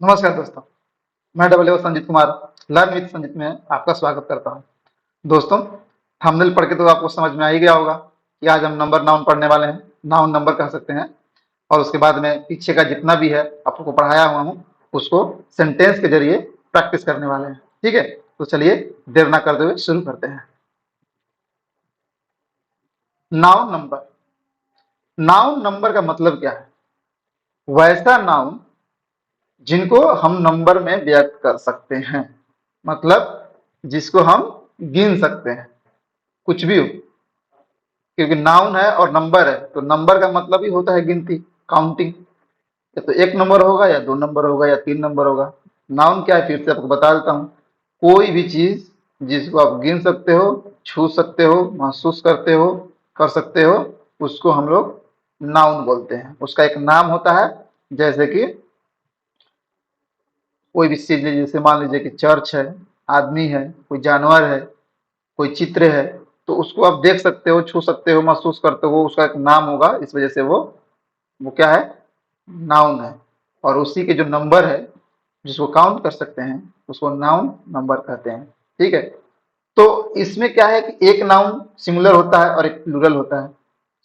नमस्कार दोस्तों, मैं double Sanjeet Kumar learn with Sanjeet में आपका स्वागत करता हूं। दोस्तों, थंबनेल पढ़ के तो आपको समझ में आ ही गया होगा कि आज हम नंबर नाउन पढ़ने वाले हैं। नाउन नंबर कह सकते हैं और उसके बाद में पीछे का जितना भी है आपको पढ़ाया हुआ हूं, उसको सेंटेंस के जरिए प्रैक्टिस करने वाले हैं। ठीक है, तो चलिए देर ना करते हुए शुरू करते हैं। Noun number. नाउन नंबर का मतलब क्या है? वैसा नाउन जिनको हम नंबर में व्यक्त कर सकते हैं, मतलब जिसको हम गिन सकते हैं, कुछ भी हो। क्योंकि नाउन है और नंबर है, तो नंबर का मतलब ही होता है गिनती, काउंटिंग। या तो एक नंबर होगा या दो नंबर होगा या तीन नंबर होगा। नाउन क्या है, फिर से आपको बता देता हूँ। कोई भी चीज जिसको आप गिन सकते हो, छू सकते हो, महसूस करते हो, कर सकते हो, उसको हम लोग नाउन बोलते हैं। उसका एक नाम होता है। जैसे कि कोई भी चीज है, जैसे मान लीजिए कि चर्च है, आदमी है, कोई जानवर है, कोई चित्र है, तो उसको आप देख सकते हो, छू सकते हो, महसूस करते हो, उसका एक नाम होगा। इस वजह से वो क्या है, नाउन है। और उसी के जो नंबर है, जिसको काउंट कर सकते हैं, उसको नाउन नंबर कहते हैं। ठीक है, तो इसमें क्या है कि एक नाउन सिंगुलर होता है और एक प्लूरल होता है।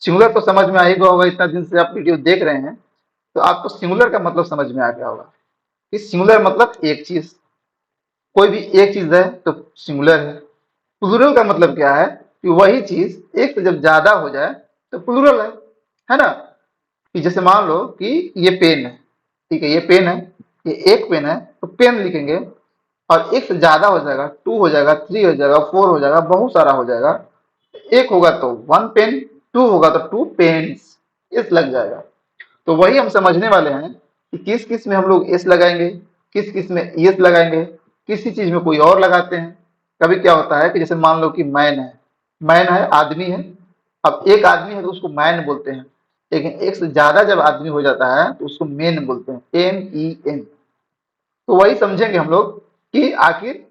सिंगुलर तो समझ में आ ही गया होगा, इतना दिन से आप वीडियो देख रहे हैं, तो आपको सिंगुलर का मतलब समझ में आ गया होगा कि सिंगुलर मतलब एक चीज। कोई भी एक चीज है तो सिंगुलर है। प्लूरल का मतलब क्या है कि वही चीज एक से जब ज्यादा हो जाए तो प्लूरल है ना। कि जैसे मान लो कि ये पेन है, ठीक है, ये पेन है, ये एक पेन है, तो पेन लिखेंगे। और एक से ज्यादा हो जाएगा, टू हो जाएगा, थ्री हो जाएगा, फोर हो जाएगा, बहुत सारा हो जाएगा। एक होगा तो वन पेन, टू होगा तो टू पेन्स, इस लग जाएगा। तो वही हम समझने वाले हैं कि किस किस में हम लोग एस लगाएंगे, किस किस में एस लगाएंगे, किसी चीज में कोई और लगाते हैं। कभी क्या होता है कि जैसे मान लो कि मैन है, मैन है, आदमी है। अब एक आदमी है तो उसको मैन बोलते हैं, लेकिन एक से ज्यादा जब आदमी हो जाता है तो उसको मेन बोलते हैं, MEN। तो वही समझेंगे हम लोग कि आखिर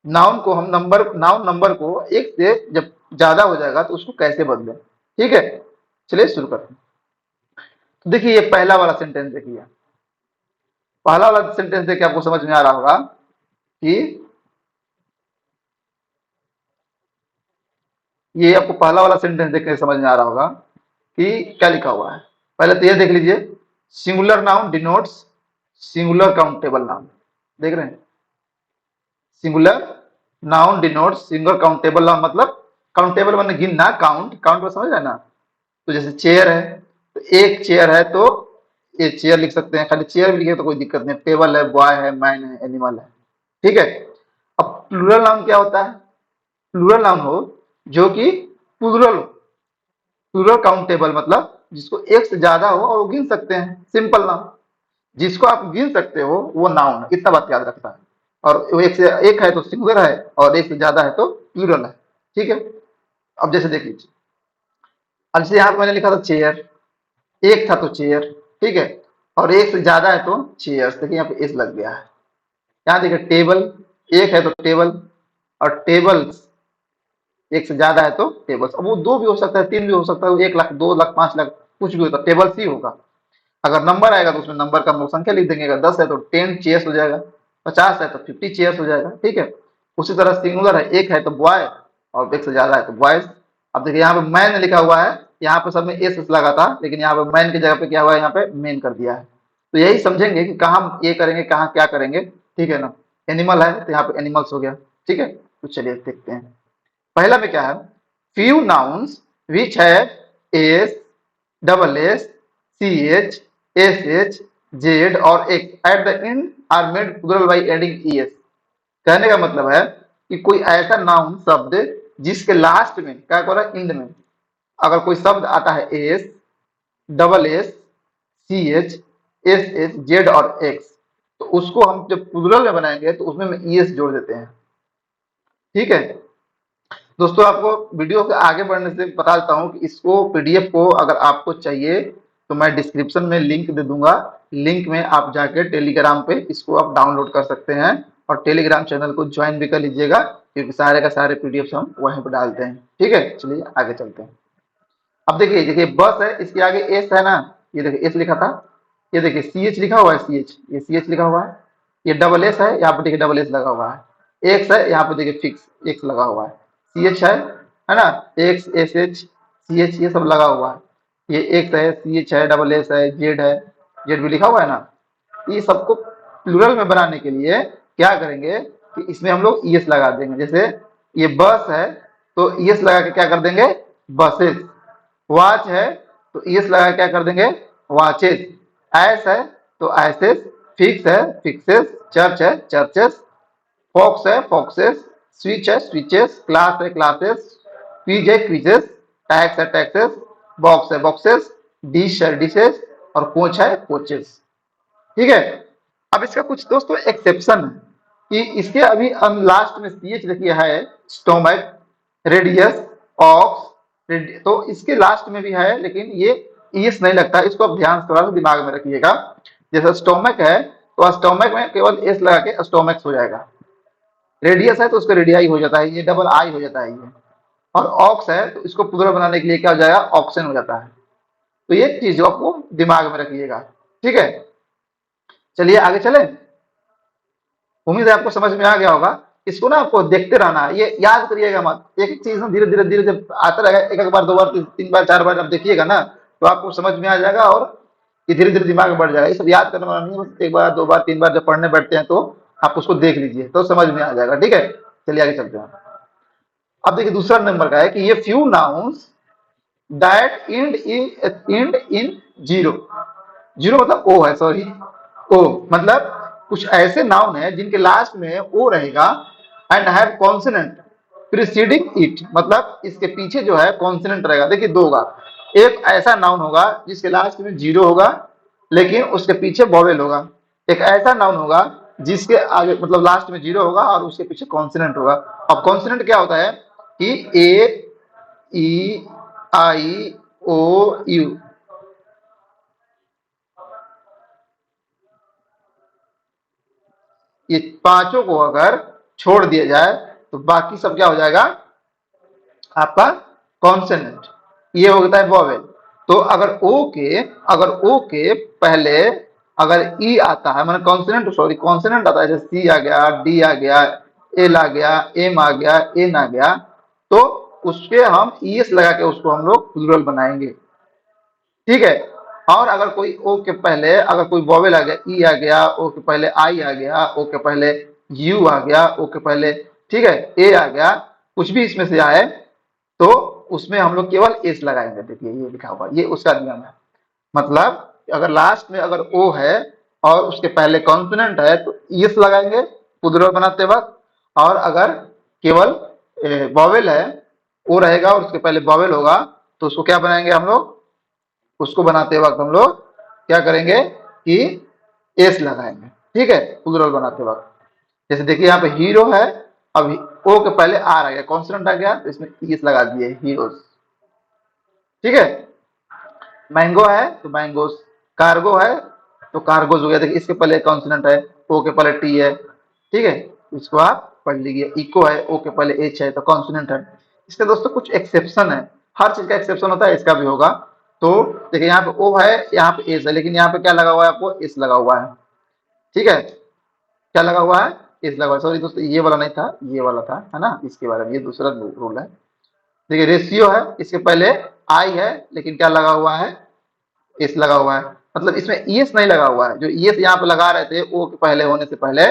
नाउन को हम नंबर, नाउन नंबर को एक से जब ज्यादा हो जाएगा तो उसको कैसे बदलें। ठीक है, चलिए शुरू करते हैं। तो देखिए ये पहला वाला सेंटेंस देखिए। पहला वाला सेंटेंस देख के आपको समझ में आ रहा होगा कि ये आपको पहला वाला सेंटेंस देख के समझ में आ रहा होगा कि क्या लिखा हुआ है। पहले तो ये देख लीजिए, singular noun denotes singular countable noun. देख रहे हैं, singular noun denotes single countable noun, मतलब काउंटेबल माने गिनना, काउंट, काउंट को समझ रहे हैं ना। तो जैसे चेयर है, तो एक चेयर है तो ये चेयर लिख सकते हैं, खाली चेयर भी लिखे तो कोई दिक्कत नहीं। टेबल है, बॉय है, मैन है, एनिमल है। ठीक है। अब प्लूरल नाउन क्या होता है? प्लूरल नाउन हो जो कि प्लूरल हो, प्लूरल काउंटेबल मतलब जिसको एक से ज्यादा हो और वो गिन सकते हैं, सिंपल नाउन। जिसको आप गिन सकते हो वो नाउन है, इतना बात याद रखता है। और वो एक से एक है तो सिंगुलर है, और एक से ज्यादा है तो प्लूरल है। ठीक है। अब जैसे देख लीजिए, अब जैसे यहाँ पे मैंने लिखा था चेयर, एक था तो चेयर, ठीक है, और एक से ज्यादा है तो चेयर्स। देखिए यहाँ पे एस लग गया है। यहाँ देखिए टेबल, एक है तो टेबल, और टेबल्स एक से ज्यादा है तो टेबल्स। अब वो दो भी हो सकता है, तीन भी हो सकता है, 1 लाख, 2 लाख, 5 लाख, कुछ भी होता है, टेबल्स ही होगा। अगर नंबर आएगा तो उसमें नंबर का हम लोग संख्या लिख देंगे। अगर 10 है तो 10 चेयर्स हो जाएगा, 50 है तो 50 चेयर्स हो जाएगा। ठीक है। उसी तरह सिंगुलर है, एक है तो बॉय, और एक से ज्यादा है तो बॉयज। अब देखिए यहाँ पे मैन लिखा हुआ है, यहाँ पे सब में एस लगा था, लेकिन यहाँ पे मैन की जगह पे क्या हुआ है, यहाँ पे मेन कर दिया है। तो यही समझेंगे कि कहाँ ये करेंगे, कहाँ क्या करेंगे। ठीक है ना। एनिमल है तो यहाँ पे एनिमल्स हो गया। ठीक है, तो चलिए देखते हैं। पहला में क्या है, few nouns which have S, double S, CH, SH, Z और X at the end are made plural by adding ES। कहने का मतलब है कि कोई ऐसा नाउन शब्द जिसके लास्ट में क्या कर रहा है, इंड में अगर कोई शब्द आता है S, double S, CH, SH, Z और एक्स, तो उसको हम जब प्लूरल में बनाएंगे तो उसमें हम ES जोड़ देते हैं। ठीक है दोस्तों, आपको वीडियो के आगे बढ़ने से बता देता हूँ कि इसको PDF को अगर आपको चाहिए तो मैं डिस्क्रिप्शन में लिंक दे दूंगा। लिंक में आप जाके टेलीग्राम पे इसको आप डाउनलोड कर सकते हैं, और टेलीग्राम चैनल को ज्वाइन भी कर लीजिएगा, क्योंकि सारे का सारे PDF हम वहीं पर डालते हैं। ठीक है, चलिए आगे चलते हैं। अब देखिए देखिए बस है, इसके आगे एस है ना, ये देखिए एस लिखा था, ये देखिए सी एच लिखा हुआ है, सी एच, ये सी एच लिखा हुआ है, ये डबल एस है, यहाँ पे देखिए डबल एस लगा हुआ है, एक्स है, यहाँ पे देखिए फिक्स एक्स लगा हुआ है, सी एच है ना, X S H C H ये सब लगा हुआ है, ये एक्स है, सी एच है, डबल एस है, जेड भी लिखा हुआ है ना। ये सबको प्लूरल में बनाने के लिए क्या करेंगे कि इसमें हम लोग ईएस लगा देंगे। जैसे ये बस है तो ईएस लगा के क्या कर देंगे, बसेस। वॉच है तो ईएस लगा के क्या कर देंगे, वॉचेस। ऐस है तो ऐसेस, फिक्स है फिक्सेस, चर्च है चर्चेस, फॉक्स है फॉक्सेस, स्विच है स्विचेस, क्लास है क्लासेस, क्विज है क्विजेस, टैक्स है टैक्सेस, बॉक्स है बॉक्सेस, डिश है डिशेस, और कोच है कोचेस। ठीक है। अब इसका कुछ दोस्तों एक्सेप्शन है कि इसके अभी हम लास्ट में सीएच देखिए है, स्टोमक, रेडियस, ऑक्स, तो इसके लास्ट में भी है, लेकिन ये ईएस नहीं लगता, इसको आप ध्यान से थोड़ा सा दिमाग में रखिएगा। जैसे स्टोमक है तो स्टोमक में केवल एस लगा के स्टोमक्स हो जाएगा, रेडियस है तो उसका रेडियाई हो जाता है, ये डबल आई हो जाता है ये, और ऑक्स है तो इसको प्लूरल बनाने के लिए क्या हो जाएगा, ऑक्सन हो जाता है। तो ये चीज आपको दिमाग में रखिएगा। ठीक है, चलिए आगे चले। उम्मीद है आपको समझ में आ गया होगा। इसको ना आपको देखते रहना है, ये याद करिएगा मत, एक एक चीज ना धीरे धीरे धीरे जब आता रहेगा, एक एक बार दो बार तीन बार चार बार जब देखिएगा ना तो आपको समझ में आ जाएगा, और ये धीरे धीरे दिमाग में बढ़ जाएगा। ये सब याद करने वाला नहीं है, बस एक बार दो बार तीन बार जब पढ़ने बैठते हैं तो आप उसको देख लीजिए तो समझ में आ जाएगा। ठीक है, चलिए आगे चलते हैं। अब देखिए दूसरा नंबर का है कि ये few nouns that end in zero, zero मतलब ओ है, सॉरी ओ मतलब कुछ ऐसे नाउन है जिनके लास्ट में ओ रहेगा, and have consonant preceding it, मतलब इसके पीछे जो है कॉन्सोनेंट रहेगा। देखिए दो होगा, एक ऐसा नाउन होगा जिसके लास्ट में जीरो होगा लेकिन उसके पीछे वॉवेल होगा, एक ऐसा नाउन होगा जिसके आगे मतलब लास्ट में जीरो होगा और उसके पीछे कॉन्सोनेंट होगा। अब कॉन्सोनेंट क्या होता है कि ए ई आई ओ यू, ये पांचों को अगर छोड़ दिया जाए तो बाकी सब क्या हो जाएगा आपका कॉन्सोनेंट, ये होता है वॉवेल। तो अगर ओ के पहले अगर ई आता है, मतलब कॉन्सोनेंट, सॉरी कॉन्सोनेंट आता है, जैसे सी आ गया, डी आ गया, एल आ गया, एम आ गया, एन आ गया, तो उसके हम ईएस लगा के उसको हम लोग प्लूरल बनाएंगे। ठीक है। और अगर कोई ओ के पहले अगर कोई वॉवेल आ गया, ई आ गया, ओ के पहले आई आ गया, ओ के पहले यू आ गया, ओ के पहले ठीक है ए आ गया, कुछ भी इसमें से आए तो उसमें हम लोग केवल एस लगाएंगे। देखिए ये लिखा हुआ, ये उसका नियम है। मतलब अगर लास्ट में अगर ओ है और उसके पहले कॉन्सोनेंट है तो एस लगाएंगे प्लूरल बनाते वक्त, और अगर केवल वॉवेल है, ओ रहेगा और उसके पहले वॉवेल होगा तो उसको क्या बनाएंगे हम लोग, उसको बनाते वक्त हम लोग क्या करेंगे कि एस लगाएंगे। ठीक है, प्लूरल बनाते वक्त। जैसे देखिए यहाँ पे हीरो है, अब ओ के पहले आर आ गया, कॉन्सोनेंट आ गया तो इसमें एस लगा दिए हीरोज। ठीक है, मैंगो है तो मैंगोस, कार्गो है तो कार्गोज हो गया। देखिए इसके पहले कॉन्सोनेंट है, ओ के पहले टी है। ठीक है, इसको आप पढ़ लीजिए। इको है, ओ के पहले एच है तो कॉन्सोनेंट है। इसके दोस्तों कुछ एक्सेप्शन है, हर चीज का एक्सेप्शन होता है, इसका भी होगा। तो देखिए यहाँ पे ओ है, यहाँ पे एस है, लेकिन यहाँ पे क्या लगा हुआ है आपको, एस लगा हुआ है। ठीक है, क्या लगा हुआ है, एस लगा हुआ है। सॉरी दोस्तों ये वाला नहीं था, ये वाला था, है ना, इसके बारे में, ये दूसरा रूल है। देखिए रेशियो है, इसके पहले आई है लेकिन क्या लगा हुआ है, एस लगा हुआ है। मतलब इसमें ईएस नहीं लगा हुआ है, जो ईएस यहाँ पे लगा रहे थे ओ के पहले होने से पहले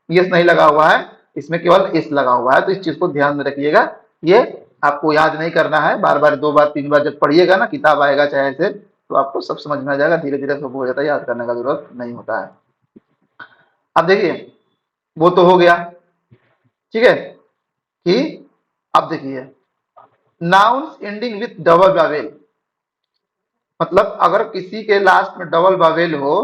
ईएस नहीं लगा हुआ है, इसमें केवल एस लगा हुआ है। तो इस चीज को ध्यान में रखिएगा, ये आपको याद नहीं करना है, बार बार दो बार तीन बार जब पढ़िएगा ना, किताब आएगा चाहे से, तो आपको सब समझ में आ जाएगा, धीरे धीरे सब हो जाता है, याद करने का जरूरत नहीं होता है। अब देखिए वो तो हो गया, ठीक है, कि अब देखिए nouns ending with double Wavell, मतलब अगर किसी के लास्ट में डबल वावेल हो,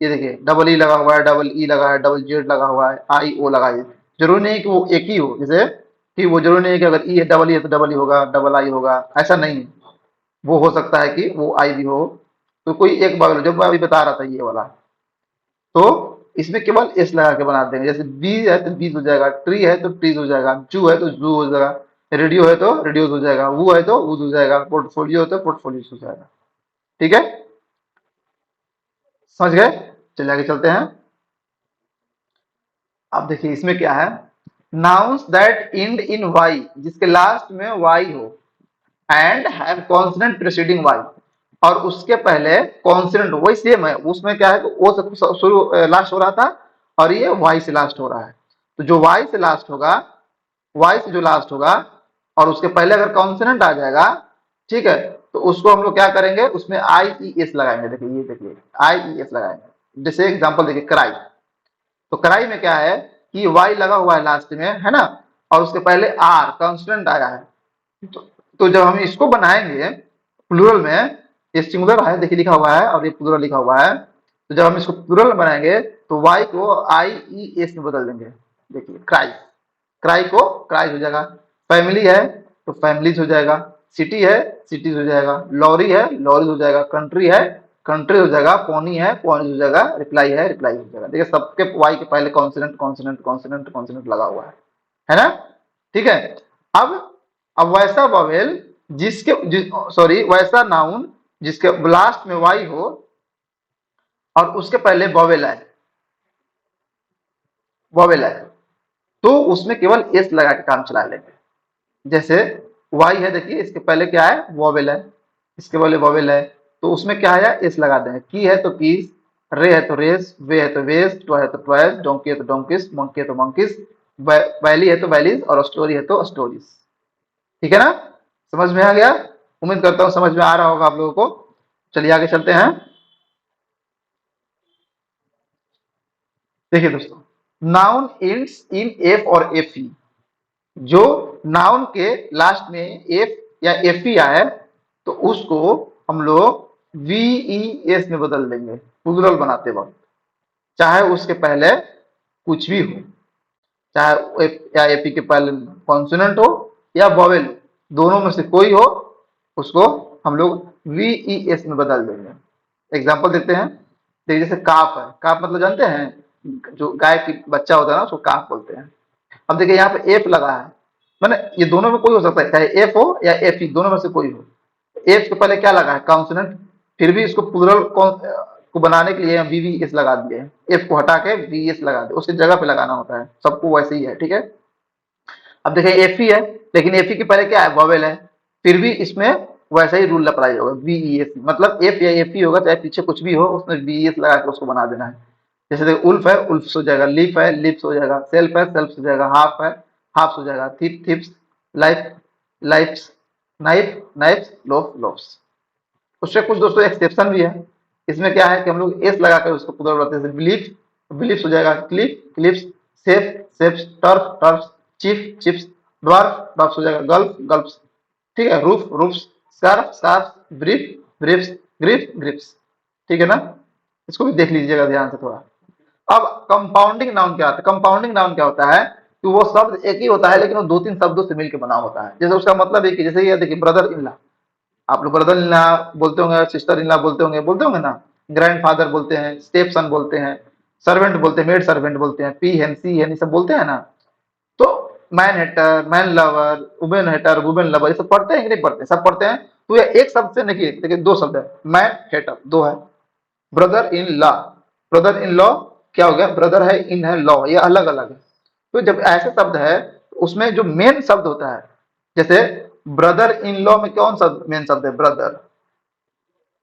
ये देखिए डबल ई लगा हुआ है, डबल ई लगा है, डबल जेड लगा हुआ है, आई ओ लगा है, जरूरी नहीं है कि वो एक ही हो, जैसे कि वो जरूरी नहीं है कि अगर ई है डबल ई है तो डबल ई होगा, डबल आई होगा, ऐसा नहीं है। वो हो सकता है कि वो आई भी हो, तो कोई एक वावेल, जब मैं अभी बता रहा था ये वाला, तो इसमें केवल एस लगा के बना देंगे। जैसे बी है तो बीज हो जाएगा, ट्री है तो ट्रीज हो जाएगा, जू है तो जू हो जाएगा, रेडियो है तो रेडियोज हो जाएगा, वो है तो वूज हो जाएगा, पोर्टफोलियो है तो पोर्टफोलियोज हो जाएगा। ठीक है, समझ गए? चलिए आगे चलते हैं। अब देखिए इसमें क्या है, nouns that end in Y, जिसके लास्ट में वाई हो, and have consonant preceding Y, और उसके पहले कॉन्सोनेंट वही सेम है, उसमें क्या है कि ओ से शुरू लास्ट हो रहा था और ये वाई से लास्ट हो रहा है। तो जो वाई से लास्ट होगा, वाई से जो लास्ट होगा और उसके पहले अगर कॉन्सोनेंट आ जाएगा, ठीक है, तो उसको हम लोग क्या करेंगे, उसमें आई ई एस लगाएंगे। देखिए ये देखिए आई ई एस लगाएंगे। जैसे एग्जांपल देखिए क्राई, तो क्राई में क्या है कि वाई लगा हुआ है लास्ट में, है ना, और उसके पहले आर कॉन्स्टेंट आया है। तो, तो जब हम इसको बनाएंगे प्लूरल में, ये सिंगुलर है देखिए लिखा हुआ है और ये प्लूरल लिखा हुआ है, तो जब हम इसको प्लूरल में बनाएंगे तो वाई को आई ई एस में बदल देंगे। देखिए क्राई, क्राई को क्राइज हो जाएगा। फैमिली है तो फैमिलीज हो जाएगा, सिटी है सिटीज हो जाएगा, लॉरी है लॉरीज हो जाएगा, कंट्री है कंट्री हो जाएगा, पोनी है पोनीज हो जाएगा, रिप्लाई है रिप्लाई हो जाएगा। देखिए सबके वाई के पहले कॉन्सोनेंट कॉन्सोनेंट कॉन्सोनेंट कॉन्सोनेंट लगा हुआ है ना, ठीक है। अब अब वैसा वॉवेल जिसके सॉरी वैसा नाउन जिसके लास्ट में वाई हो और उसके पहले वॉवेल है, वॉवेल है, तो उसमें केवल एस लगा के काम चला लेंगे। जैसे वाई है देखिए, इसके पहले क्या है, वॉवेल है, इसके पहले वॉवेल है, तो उसमें क्या है, एस लगा देंगे। की है तो कीज, रे है तो रेस, वे है तो वेस, टॉय है तो टॉयज, डोंकी है तो डोंकिस, मंकी है तो मंकीज, वैली है तो वैलीज और स्टोरी है तो स्टोरीज। ठीक है ना, समझ में आ गया? उम्मीद करता हूं समझ में आ रहा होगा आप लोगों को। चलिए आगे चलते हैं। देखिए दोस्तों, नाउन एंड्स इन एफ और एफ ई, जो नाउन के लास्ट में एफ या एफ ई आए तो उसको हम लोग वी ई एस में बदल देंगे प्लूरल बनाते वक्त, चाहे उसके पहले कुछ भी हो, चाहे एफ या एफ ई के पहले कॉन्सोनेंट हो या वॉवेल हो, दोनों में से कोई हो, उसको हम लोग वी ई एस में बदल देंगे। एग्जाम्पल देते हैं, देखिए जैसे काफ है, काफ मतलब जानते हैं जो गाय की बच्चा होता है ना उसको काफ बोलते हैं। अब देखिए यहाँ पे एफ लगा है, मैंने ये दोनों में कोई हो सकता है, चाहे एफ हो या एफ ई, दोनों में से कोई हो। एफ के पहले क्या लगा है, कॉन्सोनेंट, फिर भी इसको प्लूरल को बनाने के लिए हम वी वी एस लगा दिए, एफ को हटा के वी एस लगा दिए, उसकी जगह पे लगाना होता है, सबको वैसे ही है, ठीक है। अब देखिए एफ ई है, लेकिन एफ ई के पहले क्या है, वॉवेल है, फिर भी इसमें वैसा ही रूल अप्लाई होगा, वी ई एस, मतलब एफ या एफ ई होगा, चाहे पीछे कुछ भी हो, उसमें वी एस लगा के उसको बना देना है। जैसे देखो उल्फ है उल्फ हो जाएगा, लीफ है लिप्स हो जाएगा, सेल्फ है सेल्फ हो जाएगा, हाफ है हाफ हो जाएगा, thief thiefs, life lifes, knife knifes, loaf loafs. उससे कुछ दोस्तों एक्सेप्शन भी है। इसमें क्या है कि हम लोग एस लगाकर उसको पूरा बनाते हैं, बिलीफ बिलीफ्स हो जाएगा, clip clips, safe safes, turf turfs, chief chips, dwarf dwarfs हो जाएगा, गल्फ गल्फ्स, ठीक है, roof roofs, scarf scarf, brief briefs, grief grips. ठीक है ना, इसको भी देख लीजिएगा ध्यान से थोड़ा। अब कंपाउंडिंग नाउन क्या होता है, कंपाउंडिंग नाउन क्या होता है कि वो शब्द एक ही होता है लेकिन वो दो तीन शब्दों से मिलकर बना होता है। जैसे उसका मतलब एक ही, जैसे ये देखिए ब्रदर इन लॉ, आप लोग ब्रदर इन लॉ बोलते होंगे, सिस्टर इन लॉ बोलते होंगे ना, ग्रैंड फादर बोलते हैं, स्टेप सन बोलते हैं, सर्वेंट बोलते हैं, मेड सर्वेंट बोलते हैं, पी हेन सी हेन, ये सब बोलते हैं ना। तो man hater, man lover, women hater, women lover, ये सब पढ़ते हैं कि नहीं पढ़ते, सब पढ़ते हैं। तो ये एक शब्द से नहीं, देखिए दो शब्द है, मैन हेटर दो है, brother in law, brother in law क्या हो गया, ब्रदर है इन है लॉ, ये अलग अलग है। तो जब ऐसे शब्द है तो उसमें जो मेन शब्द होता है, जैसे ब्रदर इन लॉ में कौन सा मेन शब्द है, ब्रदर,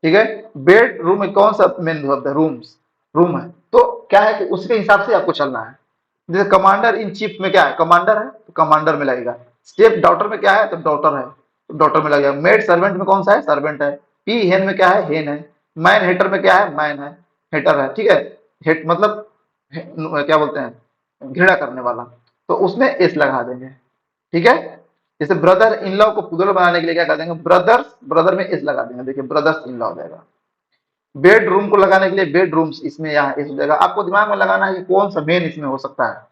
ठीक है। बेड रूम में कौन सा मेन शब्द है, रूम्स, रूम है। तो क्या है कि उसके हिसाब से आपको चलना है। जैसे कमांडर इन चीफ में क्या है, कमांडर है तो कमांडर में लगेगा, स्टेप डॉटर में क्या है तो डॉटर है तो डॉटर में लगेगा, मेड सर्वेंट में कौन सा है, सर्वेंट है, पी हेन में क्या है, हेन है, मैन हेटर में क्या है, मैन है, हेटर है, ठीक है। हेट मतलब क्या बोलते हैं, घृणा करने वाला, तो उसमें एस लगा देंगे, ठीक है। जैसे ब्रदर इन लॉ को प्लूरल बनाने के लिए क्या कर देंगे, ब्रदर्स, ब्रदर में एस लगा देंगे, देखिए ब्रदर्स इन लॉ हो जाएगा। बेडरूम को लगाने के लिए बेडरूम्स, इसमें यहाँ एस हो जाएगा। आपको दिमाग में लगाना है कि कौन सा मेन इसमें हो सकता है।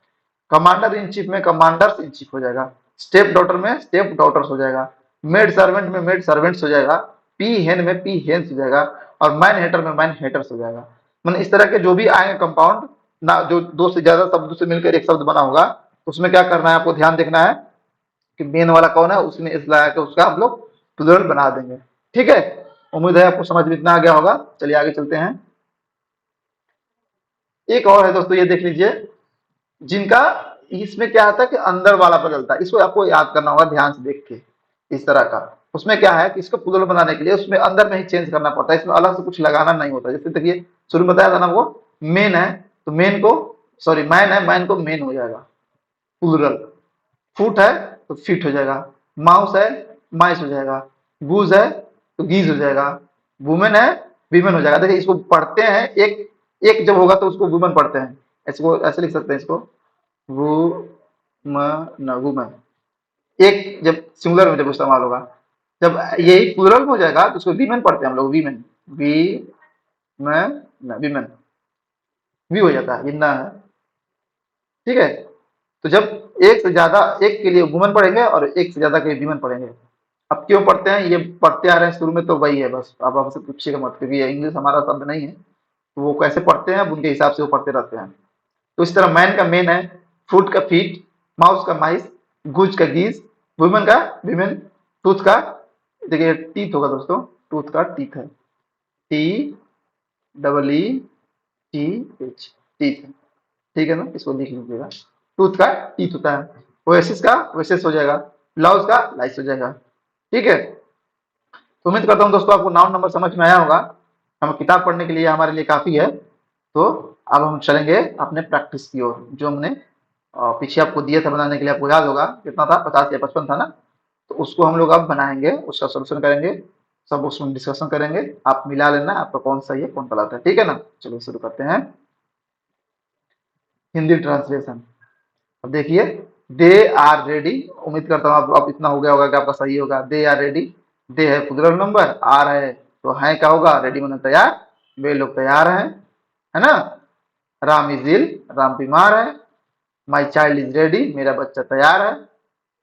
कमांडर इन चीफ में कमांडर्स इन चीफ हो जाएगा, स्टेप डॉटर में स्टेप डॉटर्स हो जाएगा, मेड सर्वेंट में मेड सर्वेंट्स हो जाएगा, पी हेन में पी हेन्स हो जाएगा, और मैन हेटर में मैन हेटर्स हो जाएगा। मतलब इस तरह के जो भी आएंगे कंपाउंड ना, जो दो से ज्यादा शब्दों से मिलकर एक शब्द बना होगा, उसमें क्या करना है, आपको ध्यान देखना है कि मेन वाला कौन है, उसमें इस लगा के उसका हम लोग प्लूरल बना देंगे, ठीक है। उम्मीद है आपको समझ में इतना आ गया होगा। चलिए आगे चलते हैं। एक और है दोस्तों, ये देख लीजिए, जिनका इसमें क्या आता है कि अंदर वाला बदलता है, इसको आपको याद करना होगा ध्यान से देख के। इस तरह का उसमें क्या है कि इसको पुदल बनाने के लिए उसमें अंदर में ही चेंज करना पड़ता है, इसमें अलग से कुछ लगाना नहीं होता। जैसे देखिए शुरू में बताया था ना, वो मेन है तो मेन को, सॉरी मैन है, मैन को मेन हो जाएगा प्लूरल। फुट है तो फिट हो जाएगा, माउस है माइस हो जाएगा, गूज है तो गीज हो जाएगा, वुमेन है वीमेन हो जाएगा। देखिए इसको पढ़ते हैं, एक एक जब होगा तो उसको वुमेन पढ़ते हैं, इसको ऐसे लिख सकते हैं, इसको वुमन, वुमेन। एक जब सिंगुलर में जब इस्तेमाल होगा, जब यही प्लूरल में हो जाएगा तो उसको वीमेन पढ़ते हैं हम लोग, women, we man, women, we हो जाता है, ये ना है, ठीक है। तो जब एक से ज्यादा, एक के लिए वुमेन पढ़ेंगे और एक से ज्यादा के लिए वीमेन पढ़ेंगे। अब क्यों पढ़ते हैं, ये पढ़ते आ रहे हैं शुरू में तो वही है बस, अब आपसे पूछिएगा मत, क्योंकि ये इंग्लिश हमारा शब्द नहीं है, तो वो कैसे पढ़ते हैं अब उनके हिसाब से वो पढ़ते रहते हैं। तो इस तरह मैन का मेन है, फुट का फीट, माउस का माइस, गुज का गीज, वुमेन का विमेन, टूथ का, देखिए टीथ होगा दोस्तों, टूथ का टीथ है, T double E T H, teeth, ठीक है ना, इसको लिख लीजिएगा। टूथ का टीथ होता है, ओएसिस का ओएसिस हो जाएगा, लाउस का लाइस हो जाएगा, ठीक है। तो उम्मीद करता हूँ दोस्तों आपको नाउन नंबर समझ में आया होगा। हम किताब पढ़ने के लिए हमारे लिए काफी है। तो अब हम चलेंगे अपने प्रैक्टिस की ओर, जो हमने पीछे आपको दिए थे बनाने के लिए, आपको याद होगा कितना था, 50 या 55 था ना, तो उसको हम लोग अब बनाएंगे, उसका सोल्यूशन करेंगे, सब उसमें डिस्कशन करेंगे, आप मिला लेना आपका कौन सही है कौन गलत है, ठीक है ना। चलिए शुरू करते हैं हिंदी ट्रांसलेशन। अब देखिए, दे आर रेडी, उम्मीद करता हूँ आप इतना हो गया होगा कि आपका सही होगा। दे आर रेडी, दे है प्लूरल नंबर, आर है तो है क्या होगा, रेडी मैंने तैयार, वे लोग तैयार हैं, है ना। राम इज इल, राम बीमार है। माई चाइल्ड इज रेडी, मेरा बच्चा तैयार है।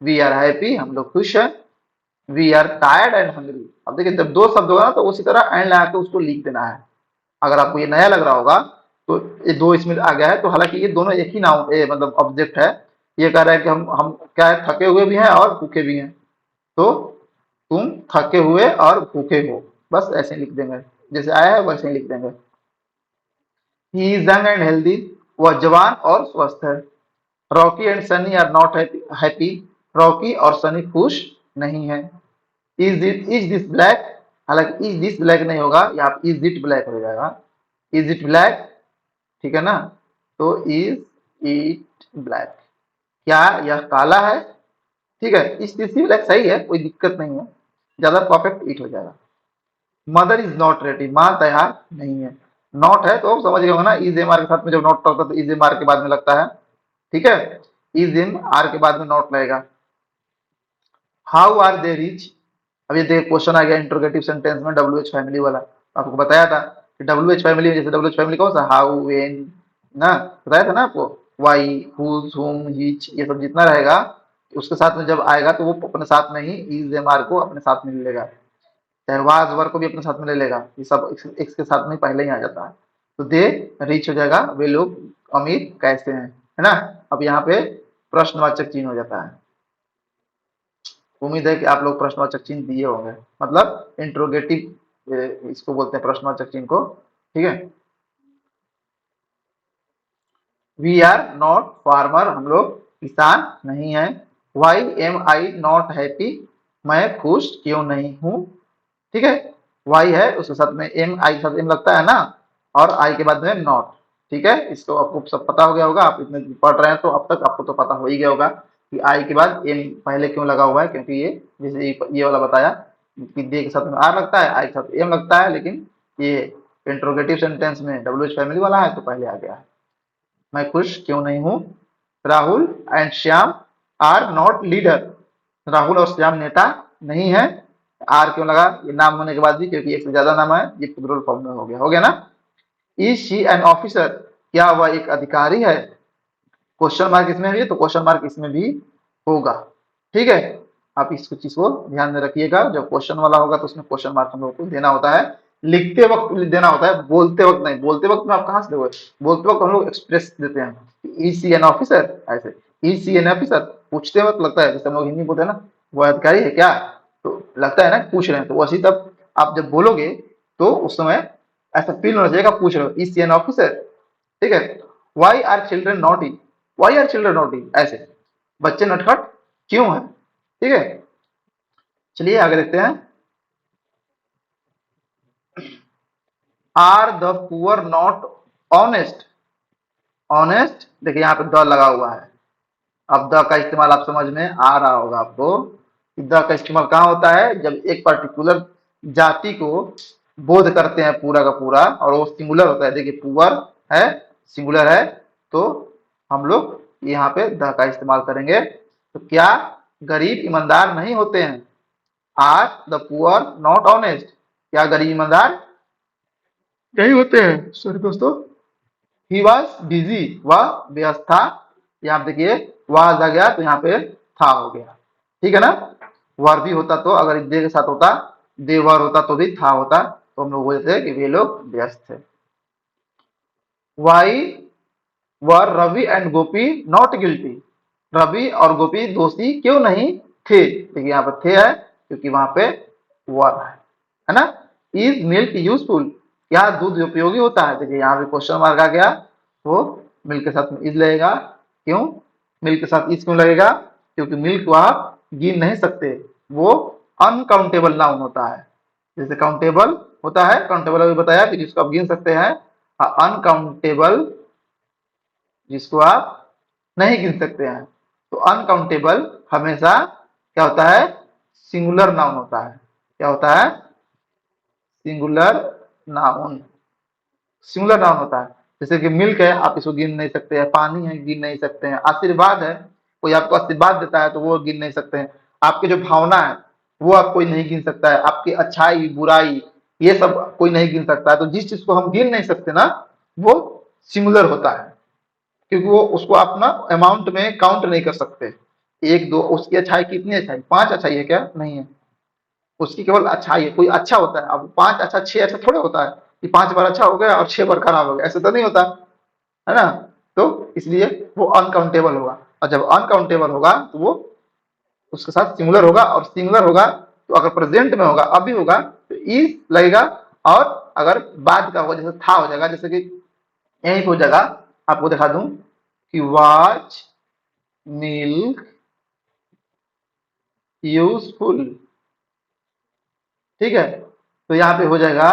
वी आर हैप्पी, हम लोग खुश हैं। We are tired and hungry. अब देखिए जब दो शब्द होगा ना तो उसी तरह एंड लगा के उसको लिख देना है। अगर आपको ये नया लग रहा होगा तो ये दो इसमें आ गया है, तो हालांकि ये दोनों एक ही नाउन मतलब ऑब्जेक्ट है। ये कह रहा है कि हम क्या है, थके हुए भी हैं और भूखे भी हैं, तो तुम थके हुए और भूखे हो, बस ऐसे लिख देंगे, जैसे आया है वैसे ही लिख देंगे। He is young and healthy, वह जवान और स्वस्थ है। Rocky and Sunny are not happy, Rocky और सनी खुश नहीं है। इज दिस ब्लैक, हालांकि इज दिस ब्लैक नहीं होगा, यहाँ पे इज इट ब्लैक हो जाएगा। इज इट ब्लैक, ठीक है ना, तो इज इट ब्लैक, क्या यह काला है, ठीक है। इस तीसरी ब्लैक सही है, कोई दिक्कत नहीं है, ज्यादा परफेक्ट इट हो जाएगा। मदर इज नॉट रेडी, माँ तैयार नहीं है। नॉट है तो समझ गए होंगे ना, इज एम आर के साथ में जब नॉट होता है तो इज एम आर के बाद में लगता है, ठीक है, इज एम आर के बाद में नॉट लगेगा। हाउ आर दे रिच, अब ये देखिए क्वेश्चन आ गया इंट्रोगेटिव सेंटेंस में, डब्ल्यू एच फैमिली वाला, आपको बताया था कि डब्ल्यू एच फैमिली, जैसे डब्ल्यू एच फैमिली कौन सा, हाउ, वेन, ना बताया था ना आपको, वाई, हुज, हुम, हिच, ये सब जितना रहेगा उसके साथ में जब आएगा तो वो अपने साथ में ही इज एम आर को अपने साथ में ले लेगा, चाहे वाज वर को भी अपने साथ में ले लेगा, ये सब एक्स के साथ में पहले ही आ जाता है। तो दे रिच हो जाएगा, वे लोग अमीर कैसे हैं, है ना। अब यहाँ पे प्रश्नवाचक चिन्ह हो जाता है। उम्मीद है कि आप लोग प्रश्नवाचक चिन्ह दिए होंगे, मतलब इंट्रोगेटिव इसको बोलते हैं प्रश्नवाचक चिन्ह को, ठीक है। वी आर नॉट फार्मर, हम लोग किसान नहीं है। Why am I not happy, मैं खुश क्यों नहीं हूँ, ठीक है। वाई है उसके साथ में एम, आई के साथ एम लगता है ना, और आई के बाद में नॉट, ठीक है। इसको आपको सब पता हो गया होगा, आप इतने पढ़ रहे हैं तो अब तक आपको तो पता हो ही गया होगा कि आई के बाद एम पहले क्यों लगा हुआ है, क्योंकि ये जैसे ये वाला बताया कि दे के साथ में आर लगता है, आई के साथ एम लगता है, लेकिन ये इंट्रोगेटिव सेंटेंस में डब्ल्यू एच फैमिली वाला है तो पहले आ गया है। मैं खुश क्यों नहीं हूँ। Rahul and Shyam are not leader, Rahul और श्याम नेता नहीं है। आर क्यों लगा, ये नाम होने के बाद भी, क्योंकि एक से ज्यादा नाम है, ये प्लूरल फॉर्म में हो गया ना। इज शी एन ऑफिसर, क्या वह एक अधिकारी है। क्वेश्चन मार्क इसमें भी है तो क्वेश्चन मार्क इसमें भी होगा, ठीक है। आप इस चीज को ध्यान में रखिएगा, जब क्वेश्चन वाला होगा तो उसमें क्वेश्चन मार्क हम लोग को देना होता है, लिखते वक्त देना होता है, बोलते वक्त नहीं। बोलते वक्त में आप कहाँ से दोगे, बोलते वक्त हम लोग एक्सप्रेस देते हैं, इज सी एन ऑफिसर, ऐसे इज सी एन ऑफिसर। पूछते वक्त लगता है, जैसे हम लोग हिंदी बोलते हैं ना, वो अधिकारी है क्या, तो लगता है ना पूछ रहे हैं, तो वैसे तब आप जब बोलोगे तो उस समय ऐसा फील होना चाहिए पूछ रहे हो, इज सी एन ऑफिसर, ठीक है। Why are children naughty, why are children naughty, ऐसे बच्चे नटखट क्यों हैं। ठीक है, चलिए आगे देखते हैं। Are the poor not honest, honest देखिए यहाँ पे द लगा हुआ है। अब द का इस्तेमाल आप समझ में आ रहा होगा आपको। द का इस्तेमाल कहाँ होता है, जब एक पर्टिकुलर जाति को बोध करते हैं पूरा का पूरा, और वो सिंगुलर होता है। देखिए पुअर है, सिंगुलर है, तो हम लोग यहाँ पे द का इस्तेमाल करेंगे। तो क्या गरीब ईमानदार नहीं होते हैं, are the poor not honest, क्या गरीब ईमानदार नहीं होते हैं। सॉरी दोस्तों, ही वॉज बिजी, वह व्यस्त था। यहाँ पे देखिए वाज आ गया तो यहाँ पे था हो गया। ठीक है ना, वर भी होता तो अगर दे के साथ होता, दे वर होता तो भी था होता, तो हम लोग बोलते कि वे लोग व्यस्त थे। Why were Ravi and Gopi not guilty, Ravi और गोपी दोषी क्यों नहीं थे। देखिए यहाँ पर थे है क्योंकि वहां पे वर है ना। इज मिल्क यूजफुल, क्या दूध उपयोगी होता है। देखिए यहाँ पे क्वेश्चन मार्क आ गया, तो मिल्क के साथ में इज लगेगा। क्यों मिल्क के साथ इज क्यों लगेगा, क्योंकि मिल्क को आप गिन नहीं सकते, वो अनकाउंटेबल नाउन होता है। जैसे काउंटेबल होता है, काउंटेबल अभी बताया कि जिसको आप गिन सकते हैं, अनकाउंटेबल जिसको आप नहीं गिन सकते हैं। तो अनकाउंटेबल हमेशा क्या होता है, सिंगुलर नाउन होता है। क्या होता है, सिंगुलर नाउन, सिंगुलर नाउन होता है। जैसे कि मिल्क है, आप इसको गिन नहीं सकते हैं, पानी है गिन नहीं सकते हैं, आशीर्वाद है, कोई आपको आशीर्वाद देता है तो वो गिन नहीं सकते हैं। आपकी जो भावना है वो आप कोई नहीं गिन सकता है, आपकी अच्छाई बुराई ये सब कोई नहीं गिन सकता है। तो जिस चीज को हम गिन नहीं सकते ना, वो सिंगुलर होता है, क्योंकि वो उसको आप ना अमाउंट में काउंट नहीं कर सकते। एक दो, उसकी अच्छाई कितनी अच्छाई, 5 अच्छाई है क्या, नहीं है, उसकी केवल अच्छाई है। कोई अच्छा होता है, अब 5 अच्छा 6 अच्छा थोड़ा होता है कि 5 बार अच्छा हो गया और 6 बार खराब हो गया, ऐसा तो नहीं होता है ना। तो इसलिए वो अनकाउंटेबल होगा, और जब अनकाउंटेबल होगा तो वो उसके साथ सिंगुलर होगा, और सिंगुलर होगा तो अगर प्रेजेंट में होगा, अभी होगा तो इज लगेगा, और अगर बाद का होगा जैसे था हो जाएगा। जैसे कि यहीं हो जाएगा, आपको दिखा दूं कि वाच मिल्क यूजफुल। ठीक है, तो यहाँ पे हो जाएगा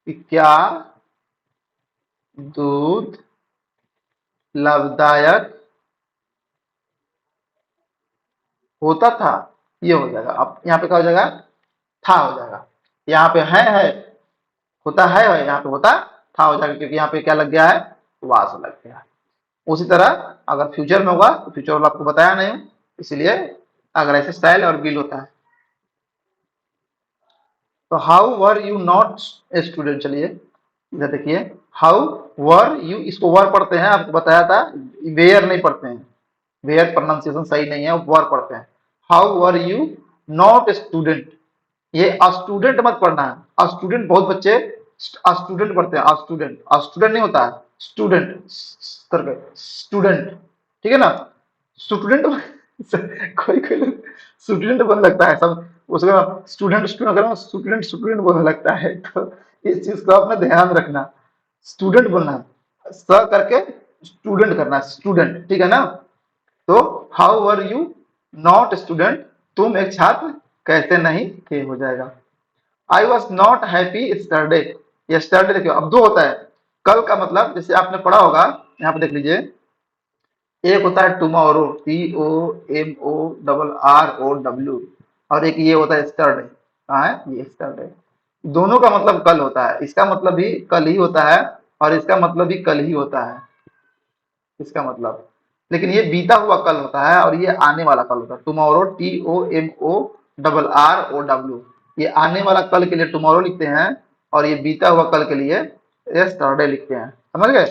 कि क्या दूध लाभदायक होता था, ये हो जाएगा। अब यहाँ पे क्या हो जाएगा, था हो जाएगा। यहाँ पे है होता है, यहाँ पे होता था हो जाएगा, क्योंकि यहाँ पे क्या लग गया है, वास लग गया है। उसी तरह अगर फ्यूचर में होगा तो फ्यूचर वाला आपको बताया नहीं, इसलिए अगर ऐसे स्टाइल और बिल होता है। तो how were you not a student, चलिए इधर देखिए, हाउ वर यू, इसको वर पढ़ते हैं, आपको बताया था, वेयर नहीं पढ़ते हैं, वेयर प्रोनाउंसिएशन सही नहीं है, वर पढ़ते हैं। How were you not a student, ये स्टूडेंट मत पढ़ना है। स्टूडेंट बहुत बच्चे स्टूडेंट पढ़ते हैं, स्टूडेंट स्टूडेंट नहीं होता है, स्टूडेंट करके स्टूडेंट। ठीक है ना, स्टूडेंट कोई कोई लोग स्टूडेंट बन लगता है सब, उसका स्टूडेंट स्टूडेंट स्टूडेंट स्टूडेंट बोलने लगता है। तो इस चीज को आपने ध्यान रखना, स्टूडेंट बोलना है, स करके स्टूडेंट करना है, स्टूडेंट। ठीक है ना, तो how were you not student, तुम एक छात्र कैसे नहीं थे, हो जाएगा। I was not happy yesterday, yesterday देखिए अब दो होता है। कल का मतलब जैसे आपने पढ़ा होगा, यहाँ पे देख लीजिए, एक होता है टुमारो, TOMORRO, और एक ये होता है यस्टरडे। कहाँ है ये यस्टरडे, दोनों का मतलब कल होता है। इसका मतलब भी कल ही होता है, और इसका मतलब भी कल ही होता है, इसका मतलब। लेकिन ये बीता हुआ कल होता है और ये आने वाला कल होता है। टुमारो, TOMORRO, ये आने वाला कल के लिए टुमारो लिखते हैं, और ये बीता हुआ कल के लिए यस्टरडे लिखते हैं। समझ गए।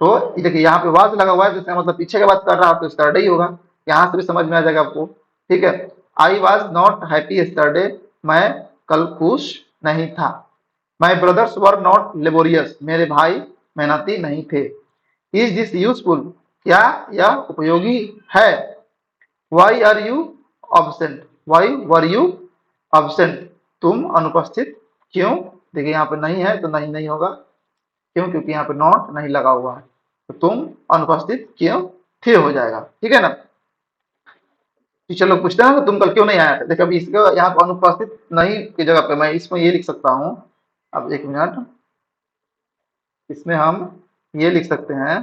तो ये देखिए यहाँ पे वाज लगा हुआ है, जिसका मतलब पीछे की बात कर रहा हो तो यस्टरडे ही होगा। यहाँ से भी समझ में आ जाएगा आपको। ठीक है, I was not happy yesterday, मैं कल खुश नहीं था। माई ब्रदर्स वर नॉट लेबोरियस, मेरे भाई मेहनती नहीं थे। इज दिस यूजफुल, क्या यह उपयोगी है। Why are you absent, why were you absent, तुम अनुपस्थित क्यों। देखिए यहाँ पे नहीं है तो नहीं नहीं होगा, क्यों, क्योंकि यहाँ पे नॉट नहीं लगा हुआ है। तो तुम अनुपस्थित क्यों थे हो जाएगा, ठीक है ना। टीचर लोग पूछते हैं ना, तुम कल क्यों नहीं आया था। देखो अभी इसका यहाँ पर अनुपस्थित नहीं की जगह पे मैं इसमें ये लिख सकता हूँ। अब एक मिनट, इसमें हम ये लिख सकते हैं,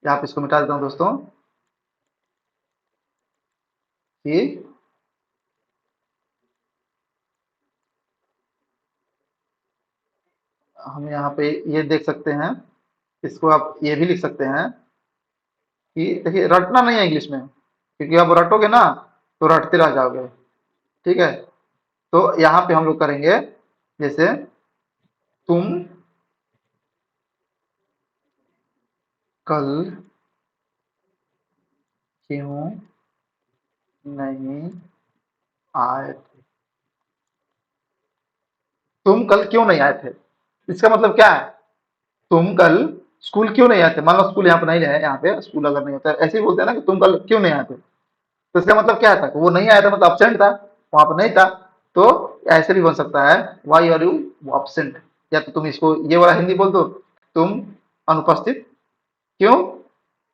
यहाँ पे इसको मिटा देता हूँ दोस्तों, कि हम यहाँ पे ये देख सकते हैं, इसको आप ये भी लिख सकते हैं कि देखिए रटना नहीं है इंग्लिश में, क्योंकि आप रटोगे ना तो रटते रह जाओगे, ठीक है। तो यहाँ पे हम लोग करेंगे जैसे तुम कल क्यों नहीं आए थे। तुम कल क्यों नहीं आए थे, इसका मतलब क्या है, तुम कल स्कूल क्यों नहीं आए थे। मान लो स्कूल यहाँ पे नहीं है, यहाँ पे स्कूल अगर नहीं होता है, ऐसे ही बोलते हैं ना कि तुम कल क्यों नहीं आए थे। तो इसका मतलब क्या था, वो नहीं आया था मतलब अब्सेंट था, वहां पर नहीं था। तो ऐसे भी बन सकता है, वाई आर यू अब्सेंट, या तो तुम इसको ये वाला हिंदी बोल दो, तुम अनुपस्थित क्यों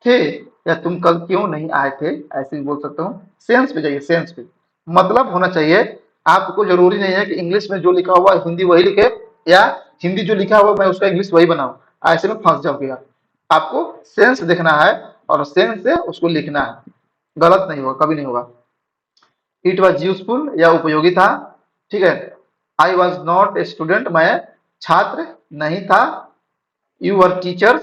थे, या तुम कल क्यों नहीं आए थे, ऐसे भी बोल सकता हूँ। सेंस पे जाइए, सेंस पे मतलब होना चाहिए। आपको जरूरी नहीं है कि इंग्लिश में जो लिखा हुआ है हिंदी वही लिखे, या हिंदी जो लिखा हुआ मैं उसका इंग्लिश वही बनाऊं, ऐसे में फंस जाओगे आप। आपको सेंस देखना है और सेंस से उसको लिखना है, गलत नहीं होगा, कभी नहीं होगा। इट वॉज यूजफुल या उपयोगी था, ठीक है। I was not a student, मैं छात्र नहीं था। यू वर टीचर्स,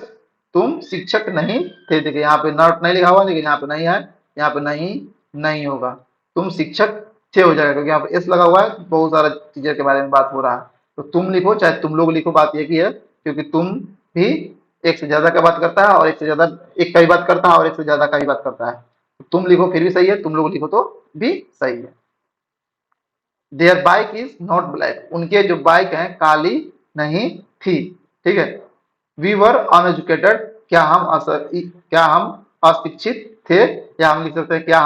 तुम शिक्षक नहीं थे। देखिए यहाँ पे नॉट नहीं लिखा हुआ, लेकिन यहाँ पे नहीं है, यहाँ पे नहीं नहीं होगा, तुम शिक्षक थे हो जाएगा, क्योंकि यहाँ पे एस लगा हुआ है, बहुत सारा टीचर के बारे में बात हो रहा है। तो तुम लिखो चाहे तुम लोग लिखो, बात एक ही है, क्योंकि तुम भी एक से ज्यादा का बात करता है, और एक से ज्यादा एक का ही बात करता है, और एक से ज्यादा का ही बात करता है। तो तुम लिखो फिर भी सही है, तुम लोग लिखो तो भी सही है। Their bike is not black, उनके जो बाइक है काली नहीं थी, ठीक है। वी वर अनएजुकेटेड, क्या हम अशिक्षित थे, या हम लिख सकते हैं क्या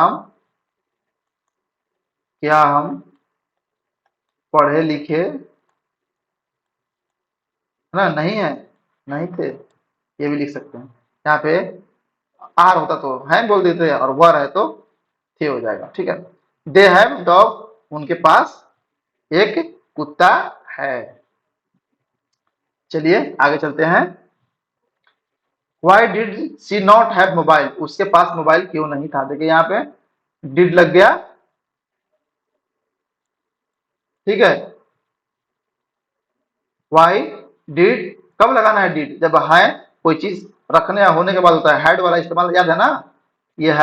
हम पढ़े लिखे है ना नहीं है, नहीं थे, ये भी लिख सकते हैं। यहाँ पे आर होता तो है बोल देते, और वर है तो थे हो जाएगा, ठीक है। दे हैव डॉग, उनके पास एक कुत्ता है। चलिए आगे चलते हैं। Why did she not have mobile, उसके पास मोबाइल क्यों नहीं था। देखिए यहाँ पे डिड लग गया, ठीक है। वाई डिड कब लगाना है, डिड जब है कोई चीज रखने या होने के बाद होता है। हैड वाला इस्तेमाल याद है ना, ये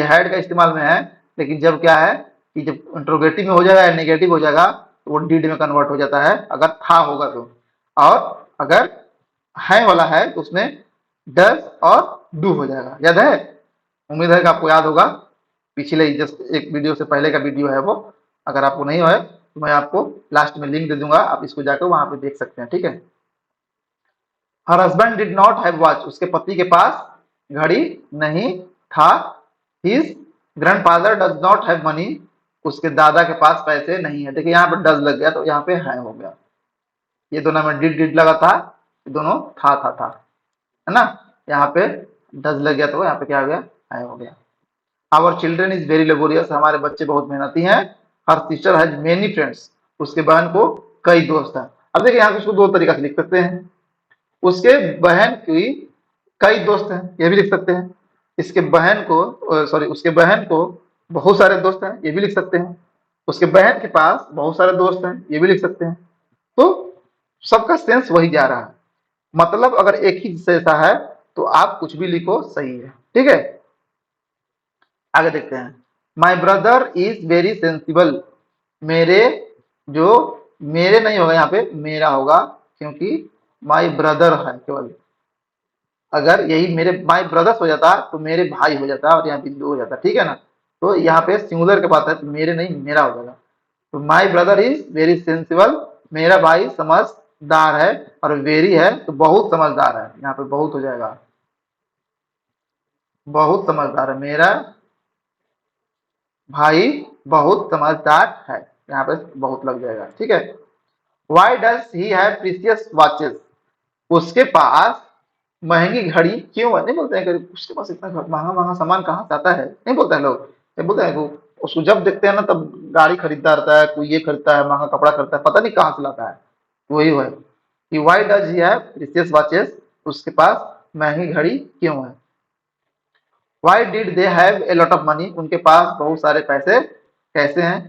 हैड का इस्तेमाल में है, लेकिन जब क्या है कि जब इंट्रोगेटिव में हो जाएगा या नेगेटिव हो जाएगा तो वो डिड में कन्वर्ट हो जाता है, अगर था होगा तो। और अगर है वाला है तो उसमें डज और डू हो जाएगा, याद है। उम्मीद है कि आपको याद होगा, पिछले जस्ट एक वीडियो से पहले का वीडियो है वो। अगर आपको नहीं है तो मैं आपको लास्ट में लिंक दे दूंगा, आप इसको जाकर वहां पे देख सकते हैं, ठीक है। Her husband did not have watch, उसके पति के पास घड़ी नहीं था। His grandfather does not have money, उसके दादा के पास पैसे नहीं है। देखिए यहाँ पे डज लग गया तो यहाँ पे है हो गया, ये दोनों में डिड डिड लगा था, ये दोनों था, है ना। यहाँ पे डज लग गया तो यहाँ पे क्या हो गया, है हो गया। Our children is very laborious, हमारे बच्चे बहुत मेहनती हैं। Her sister has many friends, उसके बहन को कई दोस्त हैं। अब देखिए यहाँ पे उसको दो तरीका से लिख सकते हैं, उसके बहन की कई दोस्त हैं, ये भी लिख सकते हैं। इसके बहन को सॉरी उसके बहन को बहुत सारे दोस्त हैं, ये भी लिख सकते हैं। उसके बहन के पास बहुत सारे दोस्त हैं, ये भी लिख सकते हैं। तो सबका सेंस वही जा रहा है, मतलब अगर एक ही जैसा है तो आप कुछ भी लिखो सही है, ठीक है। आगे देखते हैं। My brother is very sensible, मेरे जो मेरे नहीं होगा यहाँ पे मेरा होगा, क्योंकि माई ब्रदर है केवल। अगर यही मेरे माई ब्रदर्स हो जाता तो मेरे भाई हो जाता और यहाँ बिंदु हो जाता, ठीक है ना। तो यहाँ पे सिंगुलर के पास है तो मेरे नहीं मेरा हो जाएगा। तो my brother is very sensible, मेरा भाई समझदार है, और वेरी है तो बहुत समझदार है, यहाँ पे बहुत हो जाएगा, बहुत समझदार है, मेरा भाई बहुत समझदार है, यहाँ पे बहुत लग जाएगा, ठीक है। Why does he have precious watches, उसके पास महंगी घड़ी क्यों है, नहीं बोलते हैं कि उसके पास इतना महंगा महंगा सामान कहाँ से आता है, नहीं बोलते हैं लोग। ये बोलते हैं कि उसको जब देखते हैं ना तब गाड़ी खरीदता रहता है, कोई ये खरीदता है, महंगा कपड़ा खरीदता है, पता नहीं कहाँ से लाता है। वही है कि why does he have precious watches, उसके पास महंगी घड़ी क्यों है। Why did they have a lot of money, उनके पास बहुत सारे पैसे कैसे हैं।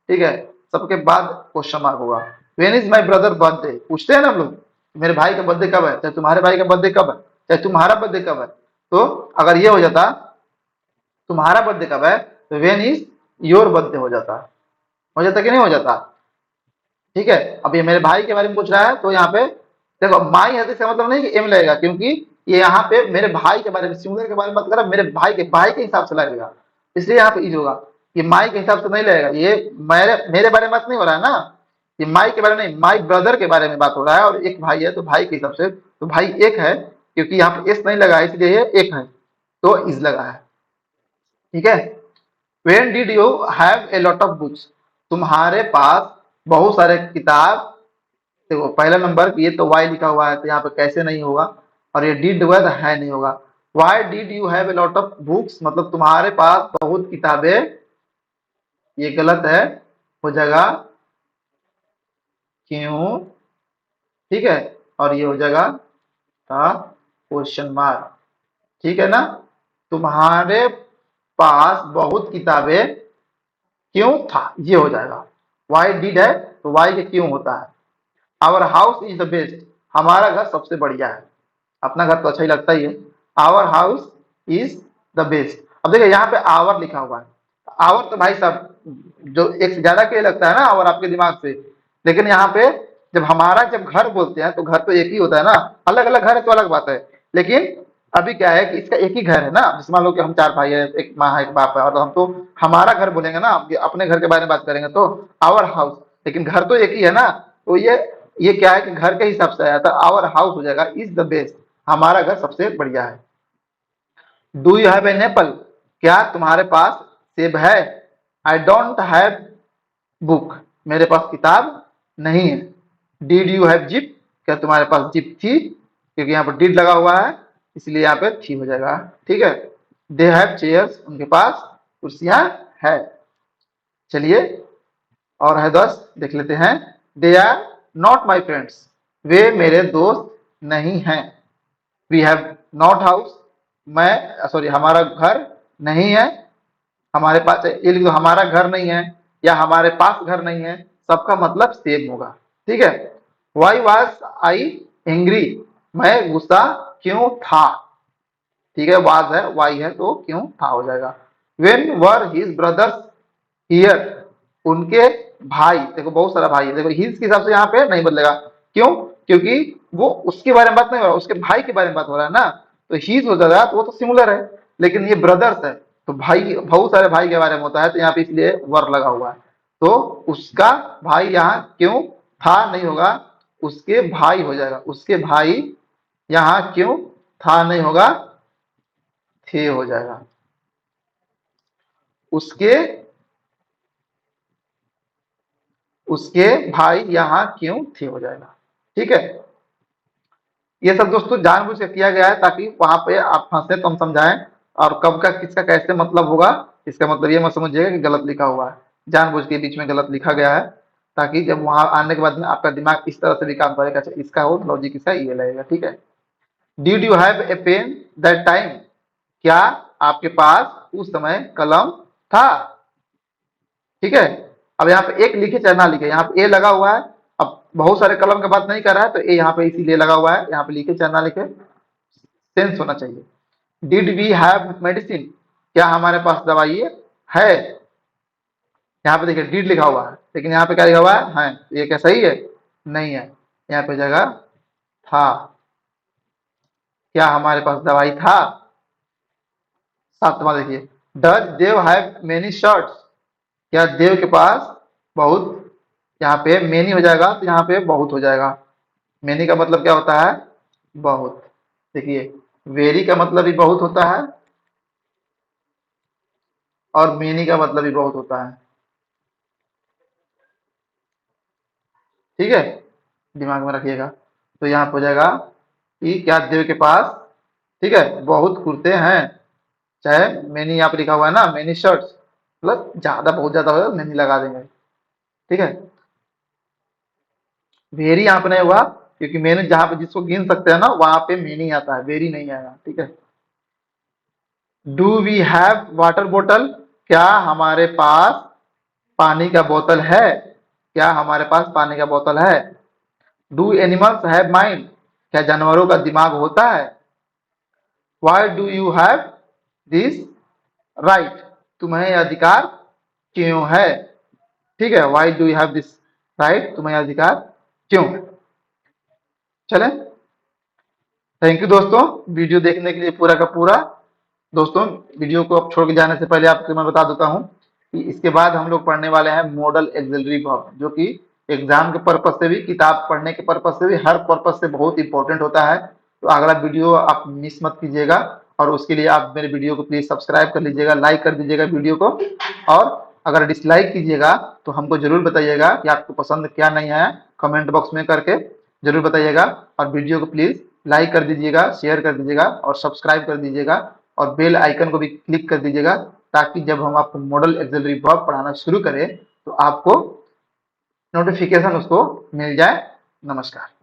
ठीक है, सबके बाद क्वेश्चन मार्क होगा। When is my brother birthday, पूछते हैं ना हम लोग मेरे भाई का बर्थडे कब है, चाहे तुम्हारे भाई का बर्थडे कब है, चाहे तुम्हारा बर्थडे कब है। तो अगर ये हो जाता तुम्हारा बर्थडे कब है, तो वेन इज योर बर्थडे हो जाता कि नहीं हो जाता। ठीक है, अब ये मेरे भाई के बारे में पूछ रहा है, तो यहाँ पे देखो माई है, इसका मतलब नहीं कि एम लगेगा, क्योंकि ये यहाँ पे मेरे भाई के बारे में, सिंगुलर के बारे में बात कर रहा है, मेरे भाई के हिसाब से लगेगा, इसलिए यहाँ पे इज होगा। ये माई के हिसाब से नहीं लगेगा, ये मेरे बारे में बात नहीं हो रहा है ना, ये माई के बारे में नहीं, माई ब्रदर के बारे में बात हो रहा है, और एक भाई है तो भाई के हिसाब से, तो भाई एक है, क्योंकि यहाँ पे एस नहीं लगा है इसलिए ये एक है, तो इज लगा है। ठीक है, when did you have a lot of books, तुम्हारे पास बहुत सारे किताब। देखो पहला नंबर ये तो वाई लिखा हुआ है, तो यहाँ पे कैसे नहीं होगा, और ये डिड हुआ तो है नहीं होगा। Why did you have a lot of books, मतलब तुम्हारे पास बहुत किताबें, ये गलत है, हो जाएगा क्यों। ठीक है, और ये हो जाएगा क्वेश्चन मार्क। ठीक है ना, तुम्हारे पास बहुत किताबें क्यों था, ये हो जाएगा। वाई डिड है तो वाई के क्यों होता है। Our house is the best, हमारा घर सबसे बढ़िया है, अपना घर तो अच्छा ही लगता ही है। Our house is the best, अब देखिए यहाँ पे आवर लिखा हुआ है, आवर तो भाई साहब जो एक से ज्यादा के लगता है ना आवर आपके दिमाग से, लेकिन यहाँ पे जब हमारा जब घर बोलते हैं तो घर तो एक ही होता है ना, अलग अलग घर है तो अलग बात है। लेकिन अभी क्या है कि इसका एक ही घर है ना, जैसे मान लो कि हम चार भाई है, एक माँ है एक बाप है, और तो हम तो हमारा घर बोलेंगे ना, अपने घर के बारे में बात करेंगे तो आवर हाउस, लेकिन घर तो एक ही है ना, तो ये क्या है कि घर के हिसाब से आया था, आवर हाउस हो जाएगा इज द बेस्ट, हमारा घर सबसे बढ़िया है। Do you have an apple, क्या तुम्हारे पास सेब है। आई डोंट हैव बुक, मेरे पास किताब नहीं है। डिड यू हैव जिप, क्या तुम्हारे पास जिप थी, क्योंकि यहाँ पर डिड लगा हुआ है इसलिए यहाँ पे थी हो जाएगा। ठीक है, दे हैव चेयर्स, उनके पास कुर्सियां है। चलिए और है 10 देख लेते हैं। They are not my friends, वे मेरे दोस्त नहीं हैं। वी हैव नॉट हाउस, मैं सॉरी हमारा घर नहीं है, हमारे पास ये लिख दो हमारा घर नहीं है, या हमारे पास घर नहीं है, सबका मतलब सेम होगा। ठीक है, वाई वॉज आई एंग्री, मैं गुस्सा क्यों था। ठीक है, वाज है वाई है तो क्यों था हो जाएगा। When were his brothers here, उनके भाई, देखो बहुत सारा भाई है, देखो हिज के हिसाब से यहाँ पे नहीं बदलेगा, क्यों, क्योंकि वो उसके बारे में बात नहीं हो रहा, उसके भाई के बारे में बात हो रहा है ना, तो हिज हो जाएगा तो वो तो सिमिलर है, लेकिन ये ब्रदर्स है तो भाई बहुत सारे भाई के बारे में होता है, तो यहाँ पे इसलिए वर लगा हुआ है, तो उसका भाई यहाँ क्यों था नहीं होगा, उसके भाई हो जाएगा, उसके भाई यहाँ क्यों था नहीं होगा, थे हो जाएगा। उसके उसके भाई यहाँ क्यों थे हो जाएगा। ठीक है, ये सब दोस्तों जानबूझ के किया गया है ताकि वहां पे आप फंसे तो हम समझाएं, और कब का किसका कैसे मतलब होगा, इसका मतलब ये मत समझिएगा कि गलत लिखा हुआ है, जानबूझ के बीच में गलत लिखा गया है, ताकि जब वहां आने के बाद में आपका दिमाग इस तरह से भी काम करेगा, अच्छा इसका हो लॉजिक इसका ये लगेगा। ठीक है, did you have a pen that time, क्या आपके पास उस समय कलम था। ठीक है, अब यहाँ पे एक लिखे चाहे ना लिखे, यहाँ पे ए लगा हुआ है, अब बहुत सारे कलम की बात नहीं कर रहा है तो ए यहाँ पे इसीलिए लगा हुआ है, यहाँ पे लिखे चाहे ना लिखे सेंस होना चाहिए। डिड वी हैव मेडिसिन, क्या हमारे पास दवाई है। यहाँ पे देखिए डिड लिखा हुआ है, लेकिन यहाँ पे क्या लिखा हुआ है, ये क्या सही है, नहीं है, यहाँ पे जगह था, क्या हमारे पास दवाई था। सातवां देखिए, does Dev have many shirts, क्या देव के पास बहुत, यहाँ पे मेनी हो जाएगा तो यहाँ पे बहुत हो जाएगा। मेनी का मतलब क्या होता है, बहुत। देखिए वेरी का मतलब भी बहुत होता है, और मेनी का मतलब भी बहुत होता है। ठीक है, दिमाग में रखिएगा। तो यहाँ पे हो जाएगा कि क्या देव के पास ठीक है, बहुत कुर्ते हैं, चाहे मैनी यहाँ पे लिखा हुआ है ना, मैनी शर्ट्स, मतलब ज्यादा बहुत ज्यादा होगा मैनी लगा देंगे। ठीक है, वेरी यहाँ पे नहीं हुआ, क्योंकि मैंने जहां पे जिसको गिन सकते हैं ना वहां पे मैनी आता है, वेरी नहीं आएगा। ठीक है, डू वी हैव वाटर बोतल, क्या हमारे पास पानी का बोतल है, क्या हमारे पास पानी का बोतल है। डू एनिमल्स हैव माइंड, क्या जानवरों का दिमाग होता है। Why do you have this right, तुम्हें यह अधिकार क्यों है। ठीक है, why do you have this right, तुम्हें यह अधिकार क्यों है। चले, थैंक यू दोस्तों वीडियो देखने के लिए पूरा का पूरा। दोस्तों वीडियो को अब छोड़ के जाने से पहले आपको मैं बता देता हूं कि इसके बाद हम लोग पढ़ने वाले हैं मॉडल एक्सिलरी वर्ब, जो कि एग्जाम के पर्पज से भी, किताब पढ़ने के पर्पज से भी, हर पर्पज से बहुत इंपॉर्टेंट होता है। तो अगला वीडियो आप मिस मत कीजिएगा, और उसके लिए आप मेरे वीडियो को प्लीज सब्सक्राइब कर लीजिएगा, लाइक कर दीजिएगा वीडियो को, और अगर डिसलाइक कीजिएगा तो हमको जरूर बताइएगा कि आपको पसंद क्या नहीं है, कमेंट बॉक्स में करके जरूर बताइएगा। और वीडियो को प्लीज लाइक कर दीजिएगा, शेयर कर दीजिएगा और सब्सक्राइब कर दीजिएगा, और बेल आइकन को भी क्लिक कर दीजिएगा, ताकि जब हम आपको मॉडल एक्सिलरी वर्ब पढ़ाना शुरू करें तो आपको नोटिफिकेशन उसको मिल जाए। नमस्कार।